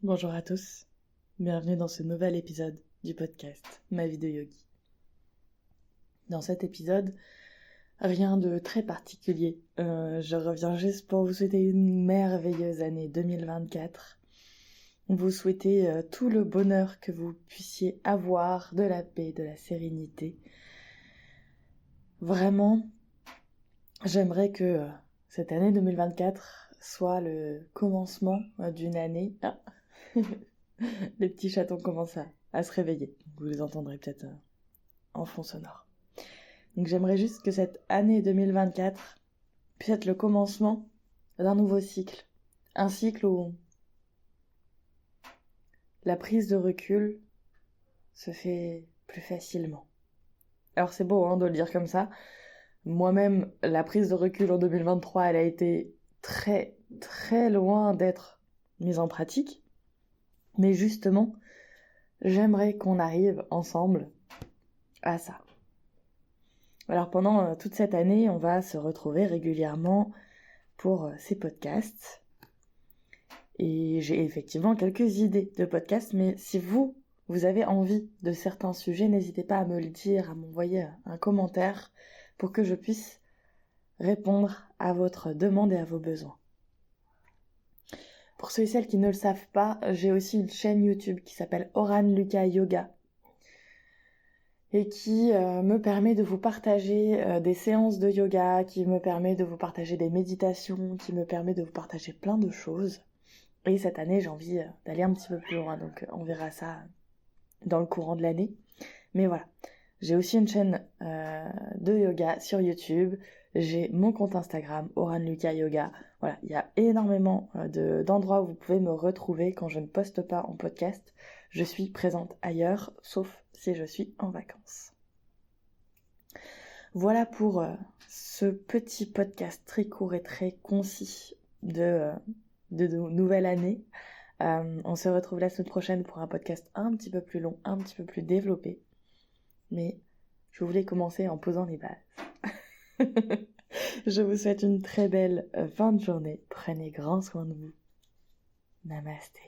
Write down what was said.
Bonjour à tous, bienvenue dans ce nouvel épisode du podcast Ma vie de yogi. Dans cet épisode, rien de très particulier. Je reviens juste pour vous souhaiter une merveilleuse année 2024. Vous souhaiter tout le bonheur que vous puissiez avoir, de la paix, de la sérénité. Vraiment, j'aimerais que cette année 2024 soit le commencement d'une année... Ah. Les petits chatons commencent à se réveiller. Vous les entendrez peut-être en fond sonore. Donc j'aimerais juste que cette année 2024 puisse être le commencement d'un nouveau cycle. Un cycle où la prise de recul se fait plus facilement. Alors c'est beau de le dire comme ça. Moi-même, la prise de recul en 2023, elle a été très très loin d'être mise en pratique. Mais justement, j'aimerais qu'on arrive ensemble à ça. Alors pendant toute cette année, on va se retrouver régulièrement pour ces podcasts. Et j'ai effectivement quelques idées de podcasts, mais si vous avez envie de certains sujets, n'hésitez pas à me le dire, à m'envoyer un commentaire pour que je puisse répondre à votre demande et à vos besoins. Pour ceux et celles qui ne le savent pas, j'ai aussi une chaîne YouTube qui s'appelle Oran Luca Yoga et qui me permet de vous partager des séances de yoga, qui me permet de vous partager des méditations, qui me permet de vous partager plein de choses. Et cette année, j'ai envie d'aller un petit peu plus loin, donc on verra ça dans le courant de l'année. Mais voilà, j'ai aussi une chaîne de yoga sur YouTube, j'ai mon compte Instagram, Oran Luca Yoga. Voilà, il y a énormément d'endroits où vous pouvez me retrouver quand je ne poste pas en podcast. Je suis présente ailleurs, sauf si je suis en vacances. Voilà pour ce petit podcast très court et très concis de nouvelle année. On se retrouve la semaine prochaine pour un podcast un petit peu plus long, un petit peu plus développé. Mais je voulais commencer en posant les bases. Je vous souhaite une très belle fin de journée. Prenez grand soin de vous. Namasté.